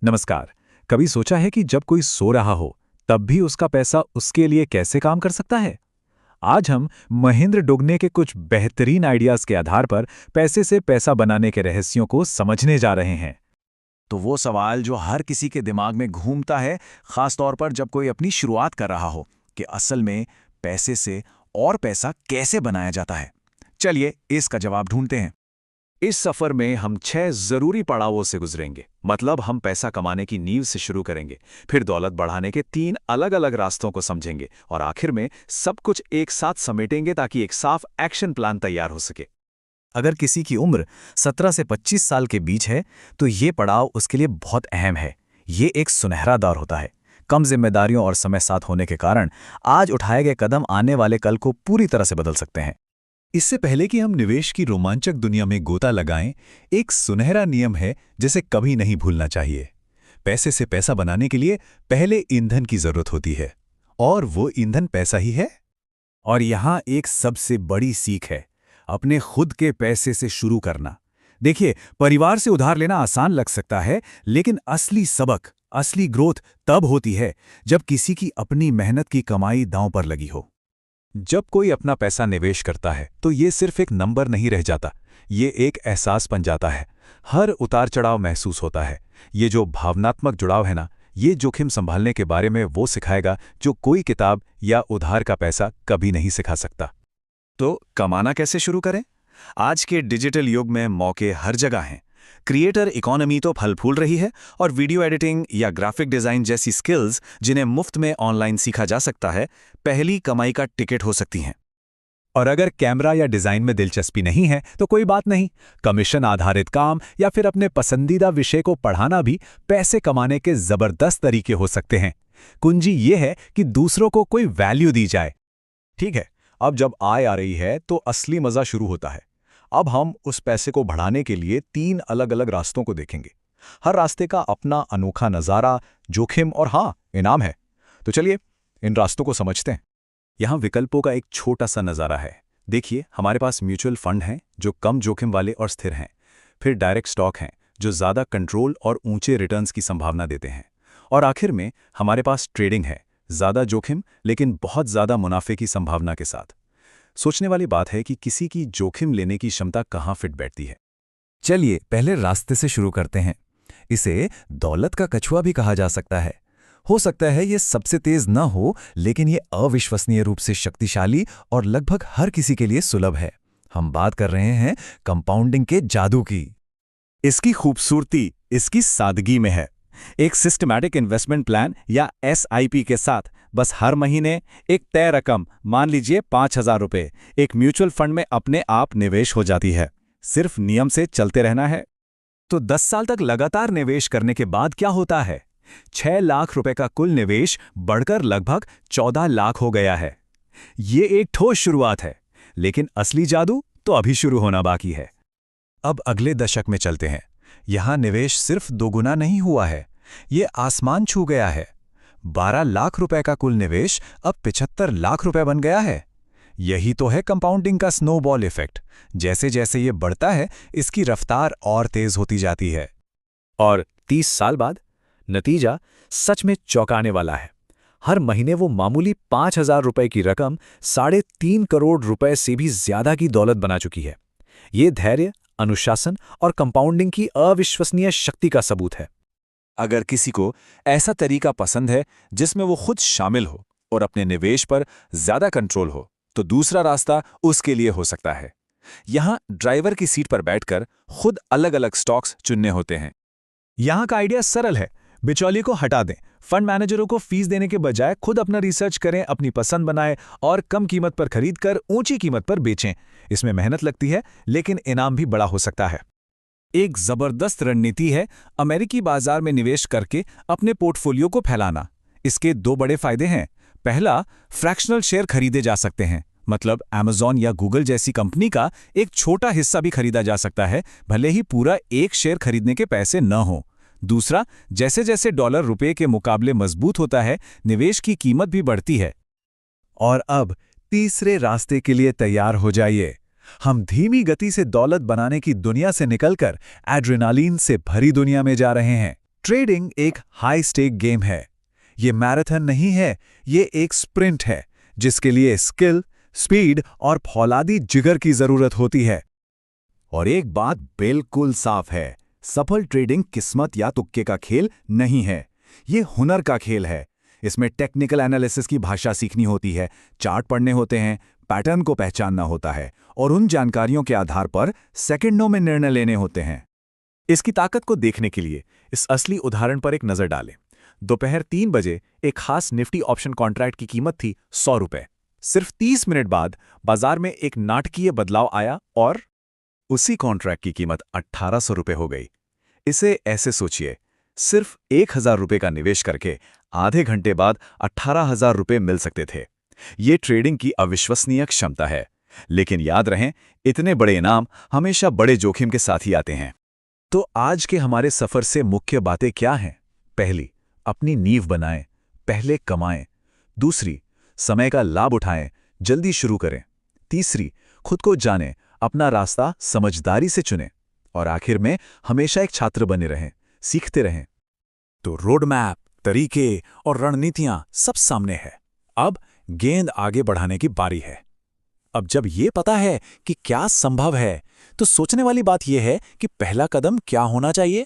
नमस्कार। कभी सोचा है कि जब कोई सो रहा हो तब भी उसका पैसा उसके लिए कैसे काम कर सकता है? आज हम महेंद्र डुगने के कुछ बेहतरीन आइडियाज के आधार पर पैसे से पैसा बनाने के रहस्यों को समझने जा रहे हैं। तो वो सवाल जो हर किसी के दिमाग में घूमता है, खास तौर पर जब कोई अपनी शुरुआत कर रहा हो, कि असल में पैसे से और पैसा कैसे बनाया जाता है। चलिए इसका जवाब ढूंढते हैं। इस सफर में हम 6 जरूरी पड़ावों से गुजरेंगे। मतलब हम पैसा कमाने की नींव से शुरू करेंगे, फिर दौलत बढ़ाने के 3 अलग-अलग रास्तों को समझेंगे और आखिर में सब कुछ एक साथ समेटेंगे ताकि एक साफ एक्शन प्लान तैयार हो सके। अगर किसी की उम्र 17 से 25 साल के बीच है, तो ये पड़ाव उसके लिए बहुत अहम है। ये एक सुनहरा दौर होता है। कम जिम्मेदारियों और समय साथ होने के कारण आज उठाए गए कदम आने वाले कल को पूरी तरह से बदल सकते हैं। इससे पहले कि हम निवेश की रोमांचक दुनिया में गोता लगाएं, एक सुनहरा नियम है जिसे कभी नहीं भूलना चाहिए। पैसे से पैसा बनाने के लिए पहले ईंधन की जरूरत होती है, और वो ईंधन पैसा ही है। और यहाँ एक सबसे बड़ी सीख है, अपने खुद के पैसे से शुरू करना। देखिए, परिवार से उधार लेना आसान लग सकता है, लेकिन असली सबक, असली ग्रोथ तब होती है जब किसी की अपनी मेहनत की कमाई दांव पर लगी हो। जब कोई अपना पैसा निवेश करता है तो ये सिर्फ एक नंबर नहीं रह जाता, ये एक एहसास बन जाता है। हर उतार चढ़ाव महसूस होता है। ये जो भावनात्मक जुड़ाव है ना, ये जोखिम संभालने के बारे में वो सिखाएगा जो कोई किताब या उधार का पैसा कभी नहीं सिखा सकता। तो कमाना कैसे शुरू करें? आज के डिजिटल युग में मौके हर जगह हैं। क्रिएटर इकोनॉमी तो फल फूल रही है, और वीडियो एडिटिंग या ग्राफिक डिजाइन जैसी स्किल्स जिन्हें मुफ्त में ऑनलाइन सीखा जा सकता है, पहली कमाई का टिकट हो सकती हैं। और अगर कैमरा या डिजाइन में दिलचस्पी नहीं है तो कोई बात नहीं, कमीशन आधारित काम या फिर अपने पसंदीदा विषय को पढ़ाना भी पैसे कमाने के जबरदस्त तरीके हो सकते हैं। कुंजी ये है कि दूसरों को कोई वैल्यू दी जाए। ठीक है, अब जब आय आ रही है तो असली मजा शुरू होता है। अब हम उस पैसे को बढ़ाने के लिए 3 अलग-अलग रास्तों को देखेंगे। हर रास्ते का अपना अनोखा नज़ारा, जोखिम और हाँ, इनाम है। तो चलिए इन रास्तों को समझते हैं। यहाँ विकल्पों का एक छोटा सा नज़ारा है। देखिए, हमारे पास म्यूचुअल फंड हैं जो कम जोखिम वाले और स्थिर हैं। फिर डायरेक्ट स्टॉक हैं जो ज़्यादा कंट्रोल और ऊंचे रिटर्न्स की संभावना देते हैं। और आखिर में हमारे पास ट्रेडिंग है, ज़्यादा जोखिम लेकिन बहुत ज़्यादा मुनाफे की संभावना के साथ। सोचने वाली बात है कि किसी की जोखिम लेने की क्षमता कहाँ फिट बैठती है। चलिए पहले रास्ते से शुरू करते हैं। इसे दौलत का कछुआ भी कहा जा सकता है। हो सकता है ये सबसे तेज न हो, लेकिन ये अविश्वसनीय रूप से शक्तिशाली और लगभग हर किसी के लिए सुलभ है। हम बात कर रहे हैं कंपाउंडिंग के जादू की। इसकी खूबसूरती इसकी सादगी में है। एक सिस्टमैटिक इन्वेस्टमेंट प्लान या SIP के साथ बस हर महीने एक तय रकम, मान लीजिए 5,000 रुपये, एक म्यूचुअल फंड में अपने आप निवेश हो जाती है। सिर्फ नियम से चलते रहना है। तो 10 साल तक लगातार निवेश करने के बाद क्या होता है? 6 लाख रुपए का कुल निवेश बढ़कर लगभग 14 लाख हो गया है। ये एक ठोस शुरुआत है, लेकिन असली जादू तो अभी शुरू होना बाकी है। अब अगले दशक में चलते हैं। यहाँ निवेश सिर्फ दोगुना नहीं हुआ है, ये आसमान छू गया है। 12 लाख रुपए का कुल निवेश अब 75 लाख रुपए बन गया है। यही तो है कंपाउंडिंग का स्नोबॉल इफेक्ट। जैसे जैसे ये बढ़ता है, इसकी रफ्तार और तेज होती जाती है। और 30 साल बाद नतीजा सच में चौंकाने वाला है। हर महीने वो मामूली 5,000 रुपए की रकम 3.5 करोड़ रुपए से भी ज्यादा की दौलत बना चुकी है। ये धैर्य, अनुशासन और कंपाउंडिंग की अविश्वसनीय शक्ति का सबूत है। अगर किसी को ऐसा तरीका पसंद है जिसमें वो खुद शामिल हो और अपने निवेश पर ज्यादा कंट्रोल हो, तो दूसरा रास्ता उसके लिए हो सकता है। यहाँ ड्राइवर की सीट पर बैठकर खुद अलग-अलग स्टॉक्स चुनने होते हैं। यहाँ का आइडिया सरल है। बिचौलिए को हटा दें। फंड मैनेजरों को फीस देने के बजाय खुद अपना रिसर्च करें, अपनी पसंद बनाएं और कम कीमत पर खरीदकर ऊंची कीमत पर बेचें। इसमें मेहनत लगती है, लेकिन इनाम भी बड़ा हो सकता है। एक जबरदस्त रणनीति है अमेरिकी बाजार में निवेश करके अपने पोर्टफोलियो को फैलाना। इसके 2 बड़े फायदे हैं। पहला, फ्रैक्शनल शेयर खरीदे जा सकते हैं। मतलब Amazon या Google जैसी कंपनी का एक छोटा हिस्सा भी खरीदा जा सकता है, भले ही पूरा एक शेयर खरीदने के पैसे न हो। दूसरा, जैसे जैसे डॉलर रुपए के मुकाबले मजबूत होता है, निवेश की कीमत भी बढ़ती है। और अब तीसरे रास्ते के लिए तैयार हो जाइए। हम धीमी गति से दौलत बनाने की दुनिया से निकलकर एड्रेनालिन से भरी दुनिया में जा रहे हैं। ट्रेडिंग एक हाई स्टेक गेम है। ये मैराथन नहीं है, ये एक स्प्रिंट है जिसके लिए स्किल, स्पीड और फौलादी जिगर की जरूरत होती है। और एक बात बिल्कुल साफ है, सफल ट्रेडिंग किस्मत या तुक्के का खेल नहीं है, ये हुनर का खेल है। इसमें टेक्निकल एनालिसिस की भाषा सीखनी होती है, चार्ट पढ़ने होते हैं, पैटर्न को पहचानना होता है और उन जानकारियों के आधार पर सेकंडों में निर्णय लेने होते हैं। इसकी ताकत को देखने के लिए इस असली उदाहरण पर एक नजर डालें। दोपहर 3 बजे एक खास निफ्टी ऑप्शन कॉन्ट्रैक्ट की कीमत थी 100 रुपए। सिर्फ 30 मिनट बाद बाजार में एक नाटकीय बदलाव आया और उसी कॉन्ट्रैक्ट की कीमत 1800 रुपए हो गई। इसे ऐसे सोचिए, सिर्फ 1000 रुपए का निवेश करके आधे घंटे बाद 18,000 रुपए मिल सकते थे। ये ट्रेडिंग की अविश्वसनीय क्षमता है। लेकिन याद रहे, इतने बड़े इनाम हमेशा बड़े जोखिम के साथ ही आते हैं। तो आज के हमारे सफर से मुख्य बातें क्या हैं? पहली, अपनी नींव बनाएं, पहले कमाएं। दूसरी, समय का लाभ उठाएं, जल्दी शुरू करें। तीसरी, खुद को जानें, अपना रास्ता समझदारी से चुनें। और आखिर में हमेशा एक छात्र बने रहें, सीखते रहें। तो रोड मैप, तरीके और रणनीतियां सब सामने है। अब गेंद आगे बढ़ाने की बारी है। अब जब ये पता है कि क्या संभव है, तो सोचने वाली बात यह है कि पहला कदम क्या होना चाहिए।